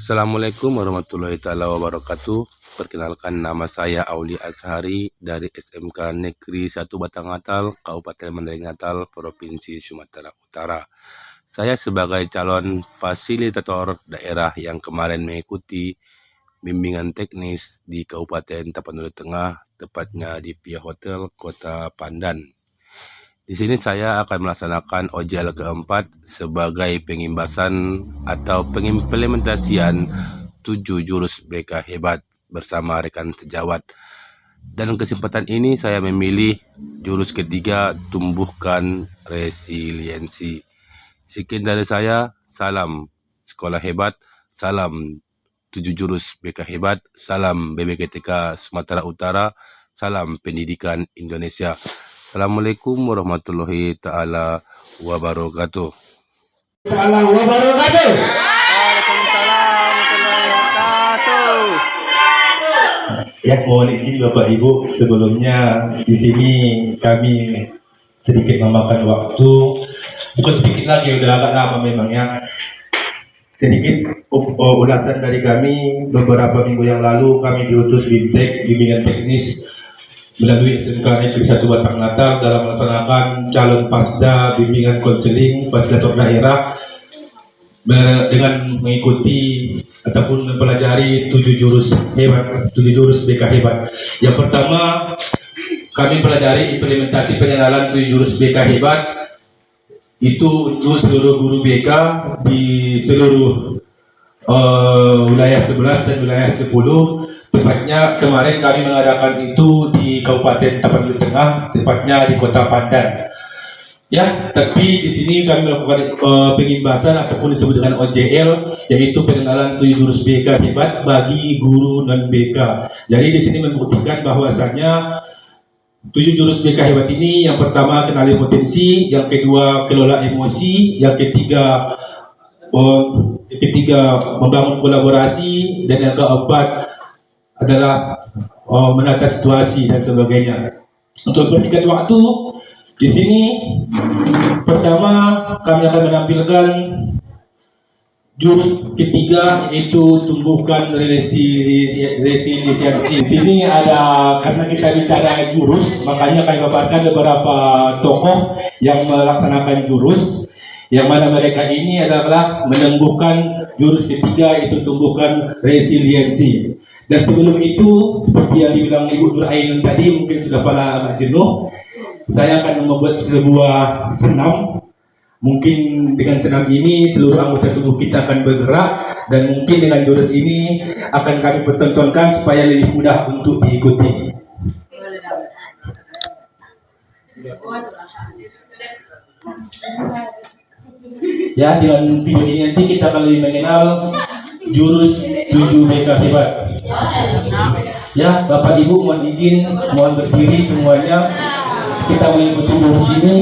Assalamualaikum warahmatullahi taala wabarakatuh. Perkenalkan, nama saya Auli Azhari dari SMK Negeri 1 Batangatal, Kabupaten Mandailing Natal, Provinsi Sumatera Utara. Saya sebagai calon fasilitator daerah yang kemarin mengikuti bimbingan teknis di Kabupaten Tapanuli Tengah, tepatnya di Pia Hotel, Kota Pandan. Di sini saya akan melaksanakan OJL keempat sebagai pengimbasan atau pengimplementasian 7 jurus BK hebat bersama rekan sejawat. Dan kesempatan ini saya memilih jurus ketiga, tumbuhkan resiliensi. Sekian dari saya, salam sekolah hebat, salam 7 jurus BK hebat, salam BBKTK Sumatera Utara, salam pendidikan Indonesia. Assalamualaikum warahmatullahi taala wabarakatuh. Waalaikumsalam warahmatullahi wabarakatuh. Ya, mohon izin Bapak Ibu, sebelumnya di sini kami sedikit memakan waktu, bukan sedikit lagi, udah agak lama memang ya. Sedikit ulasan dari kami, beberapa minggu yang lalu kami diutus BIMTEK, bimbingan teknis melalui SMK Negeri 1 Batangatal dalam melaksanakan calon pasda bimbingan konseling fasilitator daerah dengan mengikuti ataupun mempelajari 7 jurus hebat, 7 jurus BK hebat. Yang pertama, kami pelajari implementasi pengenalan 7 jurus BK hebat itu untuk seluruh guru BK di seluruh wilayah 11 dan wilayah 10. Tepatnya kemarin kami mengadakan itu di Kabupaten Tapanuli Tengah, tepatnya di Kota Pandan. Ya, tapi di sini kami melakukan pengimbasan ataupun disebut dengan OJL, yaitu pengenalan 7 jurus BK hebat bagi guru non BK. Jadi di sini membuktikan bahwasanya 7 jurus BK hebat ini, yang pertama kenali potensi, yang kedua kelola emosi, yang ketiga membangun kolaborasi, dan yang keempat adalah menata situasi dan sebagainya. Untuk persingkat waktu, di sini pertama kami akan menampilkan jurus ketiga, yaitu tumbuhkan resiliensi. Di sini ada, karena kita bicara jurus, makanya kami paparkan beberapa tokoh yang melaksanakan jurus, yang mana mereka ini adalah menumbuhkan jurus ketiga, yaitu tumbuhkan resiliensi. Dan sebelum itu, seperti yang dibilang Ibu Nur Ainun tadi, mungkin sudah pada agak jenuh, saya akan membuat sebuah senam. Mungkin dengan senam ini seluruh anggota tubuh kita akan bergerak, dan mungkin dengan jurus ini akan kami pertontonkan supaya lebih mudah untuk diikuti. Ya, dengan video ini nanti kita akan lebih mengenal jurus 7 BK hebat. Ya, Bapak Ibu mohon izin, mohon berdiri semuanya. Kita mengikuti jurus ini.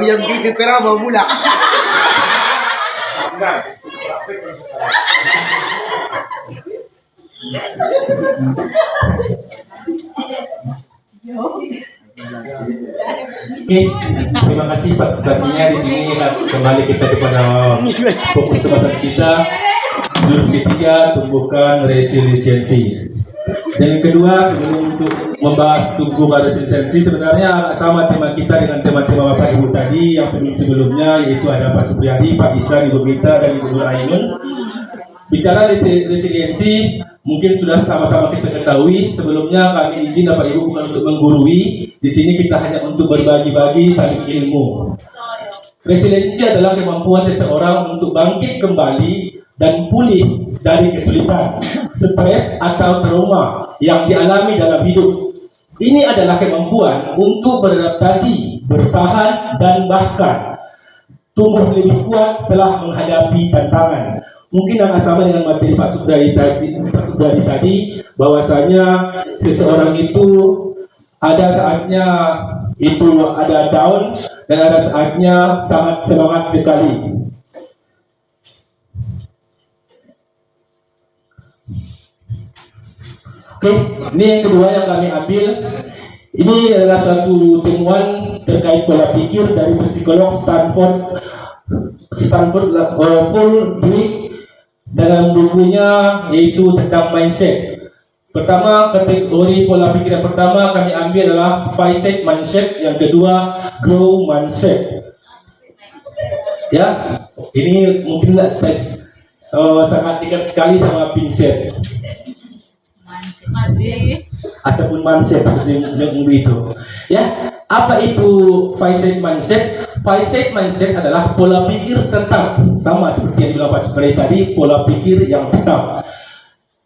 yang bikin pera mau mula. Oke, terima kasih partisipasinya di sini. Kembali kita kepada fokus pembahasan kita. Jurus ketiga, tumbuhkan resiliensi. Dan yang kedua, sebelum untuk membahas tumbuhkan resiliensi, sebenarnya sama tema kita dengan tema-tema Bapak Ibu tadi yang sebelum-sebelumnya, yaitu ada Pak Supriyadi, Pak Isra, Ibu Gita, dan Ibu Nur Ainun. Bicara resiliensi, mungkin sudah sama-sama kita ketahui. Sebelumnya kami izin Bapak Ibu bukan untuk menggurui. Di sini kita hanya untuk berbagi-bagi saling ilmu. Resiliensi adalah kemampuan seseorang untuk bangkit kembali dan pulih dari kesulitan, stres atau trauma yang dialami dalam hidup. Ini adalah kemampuan untuk beradaptasi, bertahan, dan bahkan tumbuh lebih kuat setelah menghadapi tantangan. Mungkin yang sama dengan materi Pak Supriyadi tadi, bahwasanya seseorang itu ada saatnya itu ada down dan ada saatnya sangat semangat sekali. Oke, ini yang kedua yang kami ambil. Ini adalah suatu temuan terkait pola pikir dari psikolog Stanford Paul Dweck dalam bukunya yaitu tentang mindset. Pertama, kategori pola pikir yang pertama kami ambil adalah fixed mindset, yang kedua grow mindset. Ya, ini mungkin sangat dekat sekali sama pinset ataupun mindset yang itu. Ya, apa itu fixed mindset? Fixed mindset adalah pola pikir tetap, sama seperti yang dibilang Pak Supriyadi tadi, pola pikir yang tetap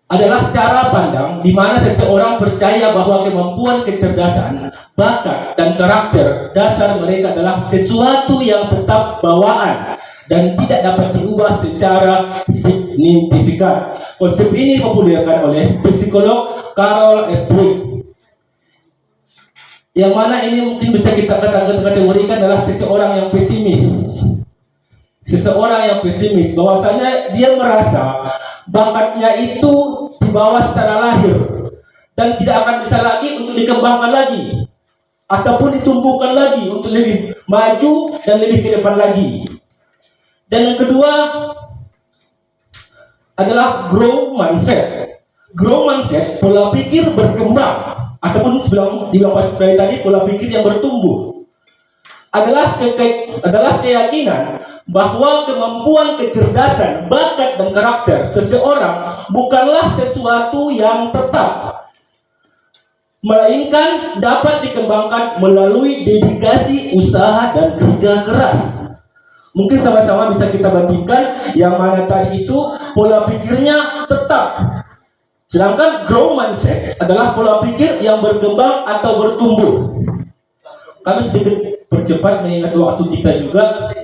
adalah cara pandang di mana seseorang percaya bahwa kemampuan, kecerdasan, bakat, dan karakter dasar mereka adalah sesuatu yang tetap bawaan dan tidak dapat diubah secara signifikan. Konsep ini dipopulerkan oleh psikolog Carol S. Dweck, yang mana ini mungkin bisa kita kategorikan adalah seseorang yang pesimis. Seseorang yang pesimis, bahwasanya dia merasa bakatnya itu di bawah secara lahir dan tidak akan bisa lagi untuk dikembangkan lagi ataupun ditumbuhkan lagi untuk lebih maju dan lebih ke depan lagi. Dan yang kedua adalah grow mindset. Grow mindset, pola pikir berkembang, ataupun sebelum Pak Supriyadi tadi, pola pikir yang bertumbuh adalah keyakinan bahwa kemampuan, kecerdasan, bakat, dan karakter seseorang bukanlah sesuatu yang tetap, melainkan dapat dikembangkan melalui dedikasi, usaha, dan kerja keras. Mungkin sama-sama bisa kita bandingkan, yang mana tadi itu pola pikirnya tetap, sedangkan grow mindset adalah pola pikir yang berkembang atau bertumbuh. Kami sedikit percepat mengingat waktu kita juga.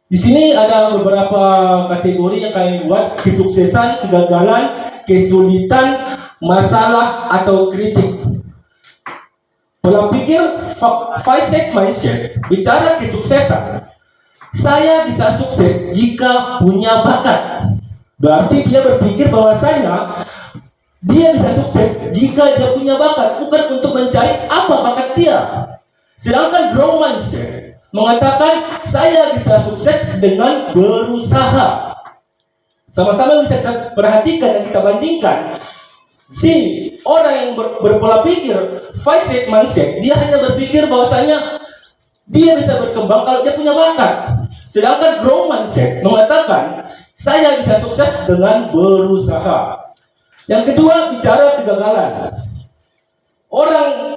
Di sini ada beberapa kategori yang kami buat: kesuksesan, kegagalan, kesulitan, masalah, atau kritik. Pola pikir fixed mindset bicara kesuksesan. Saya bisa sukses jika punya bakat. Berarti dia berpikir bahwasanya dia bisa sukses jika dia punya bakat, bukan untuk mencari apa bakat dia. Sedangkan grow mindset mengatakan saya bisa sukses dengan berusaha. Sama-sama bisa kita perhatikan dan kita bandingkan. Si orang yang berpola pikir fixed mindset, dia hanya berpikir bahwasanya dia bisa berkembang kalau dia punya bakat. Sedangkan grow mindset mengatakan saya bisa sukses dengan berusaha. Yang kedua, bicara kegagalan. Orang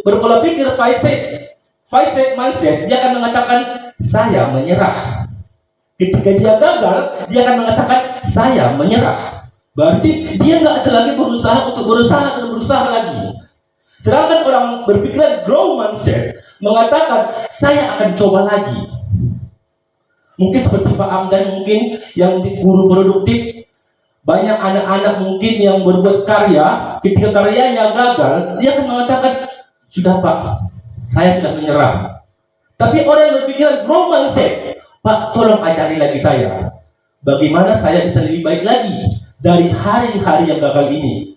berpola pikir fixed mindset, dia akan mengatakan saya menyerah. Ketika dia gagal, dia akan mengatakan saya menyerah. Berarti dia nggak ada lagi berusaha untuk berusaha dan berusaha lagi. Sedangkan orang berpikiran grow mindset mengatakan saya akan coba lagi. Mungkin seperti Pak Amdan, mungkin yang di guru produktif, banyak anak-anak mungkin yang berbuat karya, ketika karyanya gagal, dia akan mengatakan sudah Pak, saya sudah menyerah. Tapi orang yang berpikiran growth mindset, Pak, tolong ajari lagi saya, bagaimana saya bisa lebih baik lagi dari hari-hari yang gagal ini.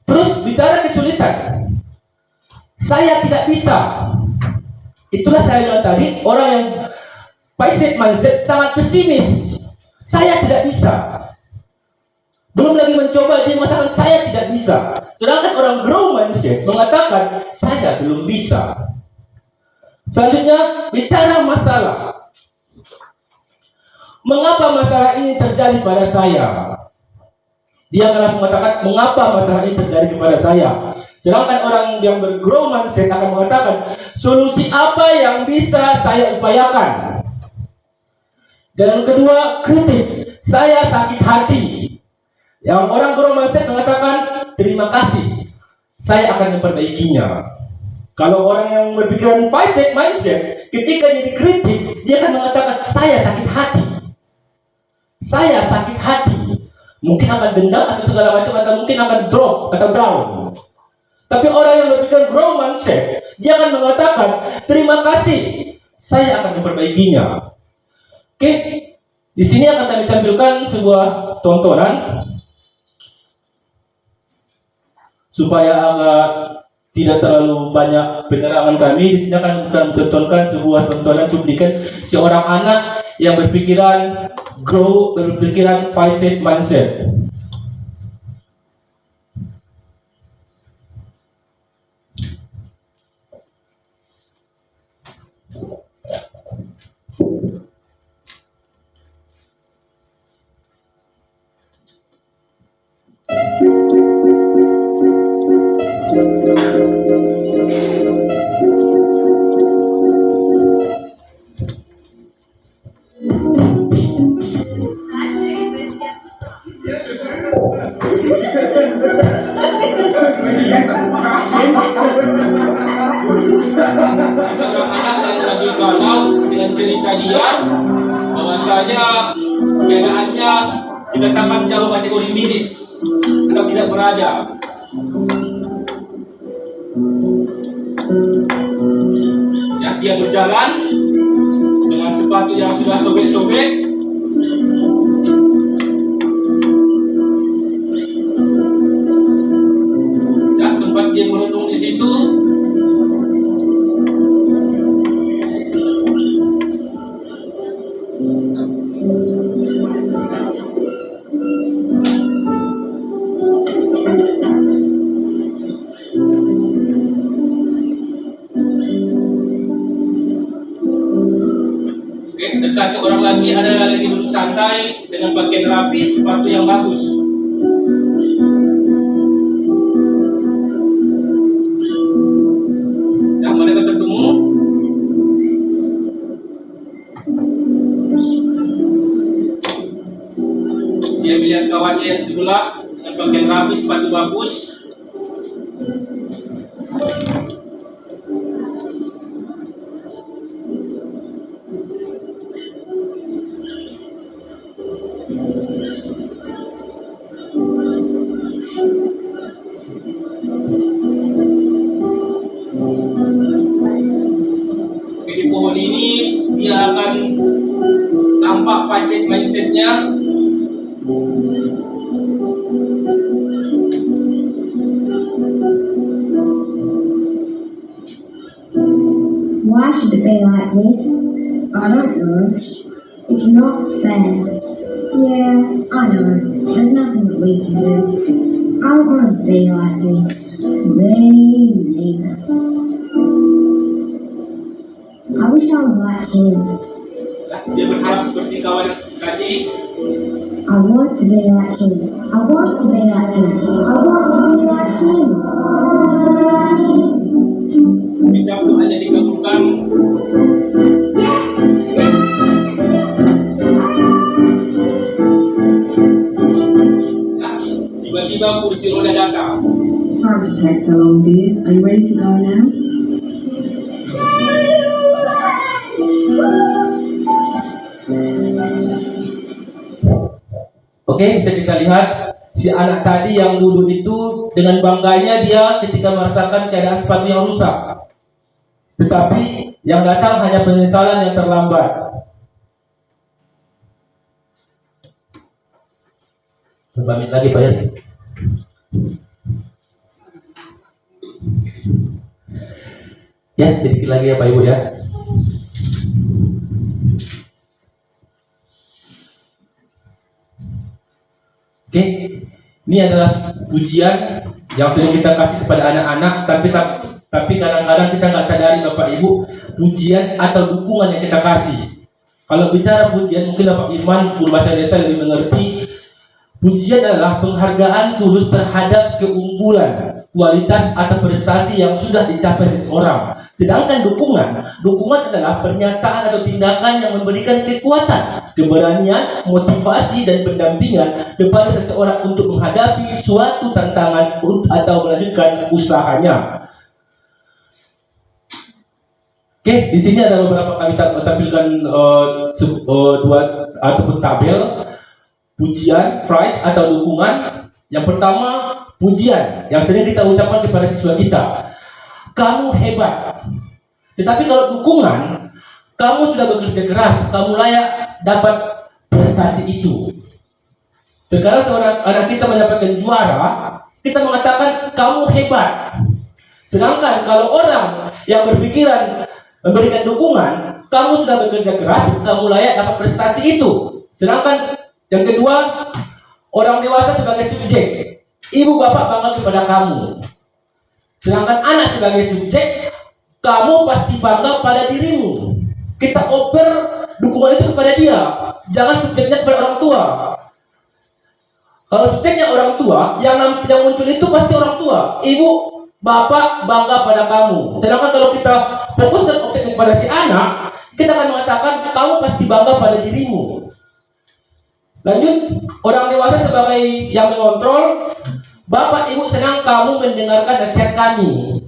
Terus bicara kesulitan, saya tidak bisa. Itulah saya bilang tadi, orang yang mindset sangat pesimis. Saya tidak bisa. Belum lagi mencoba, dia mengatakan saya tidak bisa. Sedangkan orang grow mindset mengatakan saya belum bisa. Selanjutnya, bicara masalah. Mengapa masalah ini terjadi pada saya? Dia akan mengatakan, mengapa masalah ini terjadi kepada saya? Sedangkan orang yang bergrow mindset akan mengatakan, solusi apa yang bisa saya upayakan? Dan yang kedua, kritik. Saya sakit hati. Yang orang grow mindset mengatakan, terima kasih, saya akan memperbaikinya. Kalau orang yang berpikiran mindset, ketika dia dikritik, dia akan mengatakan, saya sakit hati. Saya sakit hati. Mungkin akan dendam atau segala macam, atau mungkin akan drop atau down. Tapi orang yang berpikiran grow mindset, dia akan mengatakan, terima kasih, saya akan memperbaikinya. Oke, di sini akan kami tampilkan sebuah tontonan supaya agak tidak terlalu banyak penerangan kami. Di sini akan menontonkan sebuah tontonan cuplikan seorang anak yang berpikiran mindset. Seorang anak yang lagi galau dengan cerita dia bahwasanya keadaannya dikatakan jauh kategori miris atau tidak berada. Ya, dia berjalan dengan sepatu yang sudah sobek-sobek. Ya, sempat dia merenung di situ. Dan satu orang lagi ada lagi duduk santai dengan pakaian rapi, sepatu yang bagus. Yang mereka ketemu, dia melihat kawannya yang sebelah dengan pakaian rapi, sepatu bagus. Di pohon ini dia akan tampak mindsetnya. Why should it be like this? I don't know. It's not fair. Yeah, I know. There's nothing that we can do. I don't want to be like this. Really. I wish I was like him. Dia berharap seperti kawan yang tadi. I want to be like him. I want to be like him. I want to be like him. Sekejap itu hanya dikabulkan. Ya, tiba-tiba kursi roda datang. Sorry to take so long, dear. Are you ready to go now? Oke, bisa kita lihat si anak tadi yang duduk itu dengan bangganya dia ketika merasakan keadaan sepatu yang rusak. tetapi yang datang hanya penyesalan yang terlambat. Pamit lagi Pak ya. Ya, sedikit lagi ya Pak Ibu ya. Oke, ini adalah pujian yang sering kita kasih kepada anak-anak, tapi kadang-kadang kita nggak sadari Bapak Ibu, pujian atau dukungan yang kita kasih. Kalau bicara pujian, mungkin Bapak Irman, guru bahasa Indonesia lebih mengerti. Pujian adalah penghargaan tulus terhadap keunggulan, kualitas atau prestasi yang sudah dicapai seseorang. Sedangkan dukungan adalah pernyataan atau tindakan yang memberikan kekuatan, keberanian, motivasi dan pendampingan kepada seseorang untuk menghadapi suatu tantangan atau melanjutkan usahanya. Oke, di sini ada beberapa kali tampilkan dua ataupun tabel pujian, phrase atau dukungan. Yang pertama, pujian yang sering kita ucapkan kepada siswa kita. Kamu hebat. Tetapi kalau dukungan, kamu sudah bekerja keras, kamu layak dapat prestasi itu. Sekarang seorang anak kita mendapatkan juara, kita mengatakan kamu hebat. Sedangkan kalau orang yang berpikiran memberikan dukungan, kamu sudah bekerja keras, kamu layak dapat prestasi itu. Sedangkan yang kedua, orang dewasa sebagai subjek. Ibu bapak bangga kepada kamu. Sedangkan anak sebagai subjek, kamu pasti bangga pada dirimu. Kita oper dukungan itu kepada dia. Jangan subjeknya kepada orang tua. Kalau subjeknya orang tua, yang muncul itu pasti orang tua. Ibu, bapak bangga pada kamu. Sedangkan kalau kita fokuskan objeknya kepada si anak, kita akan mengatakan kamu pasti bangga pada dirimu. Lanjut, orang dewasa sebagai yang mengontrol. Bapak ibu senang kamu mendengarkan nasihat kami.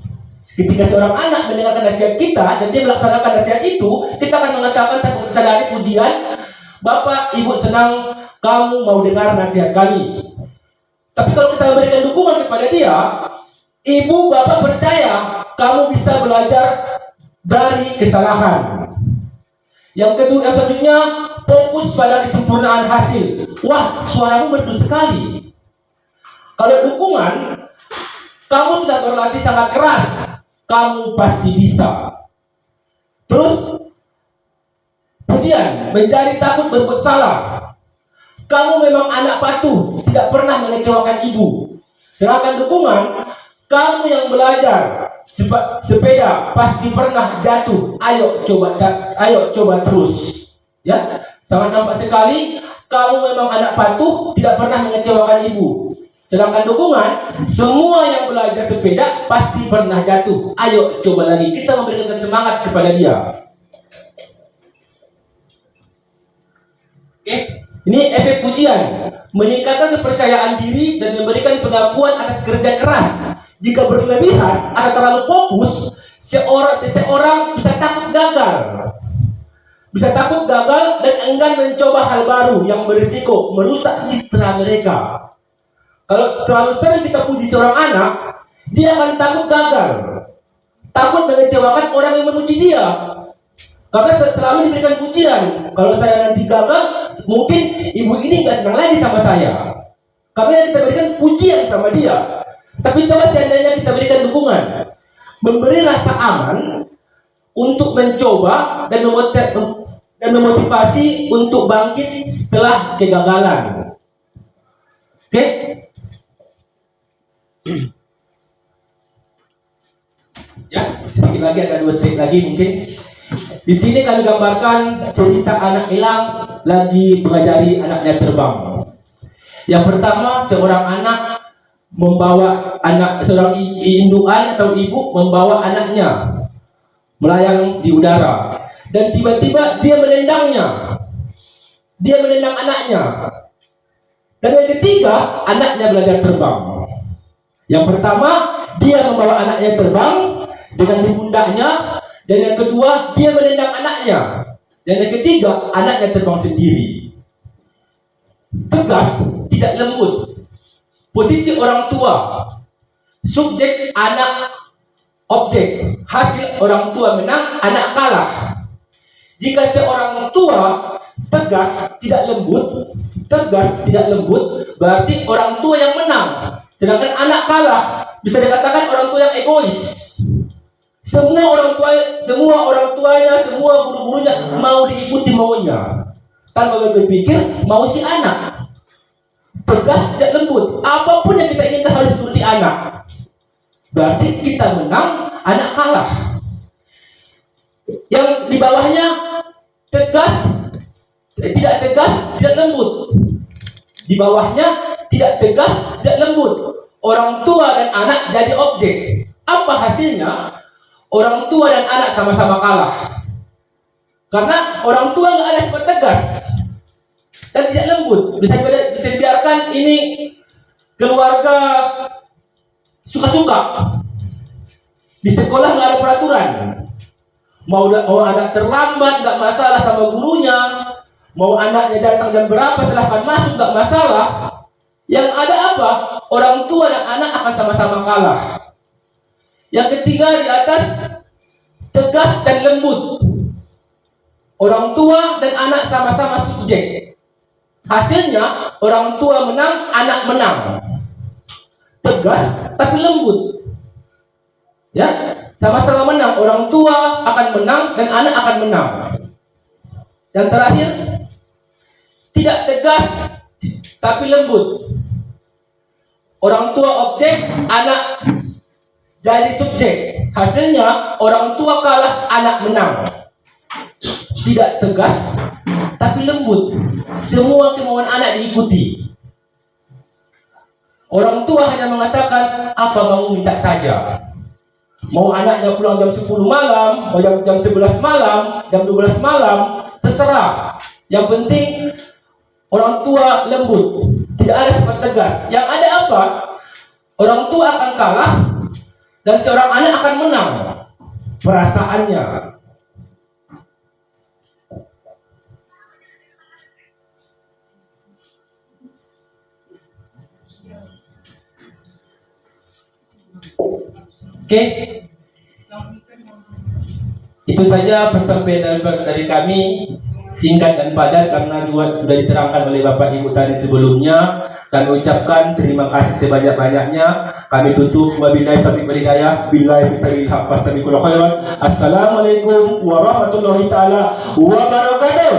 Ketika seorang anak mendengarkan nasihat kita dan dia melaksanakan nasihat itu, kita akan mengatakan tanpa sadari pujian, Bapak ibu senang kamu mau dengar nasihat kami. Tapi kalau kita memberikan dukungan kepada dia, ibu bapak percaya kamu bisa belajar dari kesalahan. Yang kedua, yang selanjutnya, fokus pada kesempurnaan hasil. Wah, suaramu merdu sekali. Kalau dukungan, kamu sudah berlatih sangat keras, kamu pasti bisa. Terus, pujian, menjadi takut berbuat salah. Kamu memang anak patuh, tidak pernah mengecewakan ibu. Sedangkan dukungan, kamu yang belajar sepeda pasti pernah jatuh. Ayo coba terus. Ya, sangat nampak sekali. Kamu memang anak patuh, tidak pernah mengecewakan ibu. Sedangkan dukungan, semua yang belajar sepeda pasti pernah jatuh. Ayo coba lagi. Kita memberikan semangat kepada dia. Oke, ini efek pujian, meningkatkan kepercayaan diri dan memberikan pengakuan atas kerja keras. Jika berlebihan atau terlalu fokus, seseorang bisa takut gagal dan enggan mencoba hal baru yang berisiko merusak citra mereka. Kalau terlalu sering kita puji seorang anak, dia akan takut gagal, takut mengecewakan orang yang memuji dia. Karena selalu diberikan pujian. Kalau saya nanti gagal, mungkin ibu ini nggak senang lagi sama saya. Karena yang kita berikan pujian sama dia. Tapi coba seandainya kita berikan dukungan, memberi rasa aman untuk mencoba dan memotivasi untuk bangkit setelah kegagalan. Oke? Ya, sedikit lagi, ada 2 slide lagi mungkin. Di sini kami gambarkan cerita anak elang lagi mengajari anaknya terbang. Yang pertama, seorang anak membawa seorang indukan atau ibu membawa anaknya melayang di udara, dan tiba-tiba dia menendang anaknya. Dan yang ketiga, anaknya belajar terbang. Yang pertama, dia membawa anaknya terbang dengan di pundaknya, dan yang kedua, dia menendang anaknya, dan yang ketiga, anaknya terbang sendiri. Tegas, tidak lembut. Posisi orang tua, subjek, anak, objek. Hasil orang tua menang, anak kalah. Jika seorang tua tegas, tidak lembut, berarti orang tua yang menang. Sedangkan anak kalah, bisa dikatakan orang tua yang egois. Semua orang tuanya, semua guru-gurunya mau diikuti maunya, tanpa berpikir mau si anak. Tegas, tidak lembut. Apapun yang kita inginkan harus dituruti anak. Berarti kita menang, anak kalah. Yang di bawahnya tegas, tidak tegas, tidak lembut. Di bawahnya tidak tegas, tidak lembut. Orang tua dan anak jadi objek. Apa hasilnya? Orang tua dan anak sama-sama kalah. Karena orang tua nggak ada sifat tegas dan tidak lembut. Bisa dibiarkan ini keluarga suka-suka. Di sekolah nggak ada peraturan. Mau anak terlambat nggak masalah sama gurunya. Mau anaknya datang jam berapa silahkan masuk nggak masalah. Yang ada apa? Orang tua dan anak akan sama-sama kalah. Yang ketiga di atas, tegas dan lembut. Orang tua dan anak sama-sama subjek. Hasilnya orang tua menang, anak menang. Tegas tapi lembut. Ya, sama-sama menang. Orang tua akan menang dan anak akan menang. Yang terakhir, tidak tegas tapi lembut. Orang tua objek, anak jadi subjek. Hasilnya orang tua kalah, anak menang. Tidak tegas tapi lembut. Semua kemauan anak diikuti. Orang tua hanya mengatakan apa mau minta saja. Mau anaknya pulang jam 10 malam, mau jam 11 malam, jam 12 malam, terserah. Yang penting orang tua lembut, tidak ada sifat tegas. Yang ada apa? Orang tua akan kalah dan seorang anak akan menang. Perasaannya. Oke, itu saja penyampaian dari kami, singkat dan padat karena sudah diterangkan oleh Bapak Ibu tadi sebelumnya. Kami ucapkan terima kasih sebanyak-banyaknya. Kami tutup wabillahi taufiq wal hidayah. Billahi fisabilil haq fastabiqul khairat. Assalamualaikum warahmatullahi taala wabarakatuh.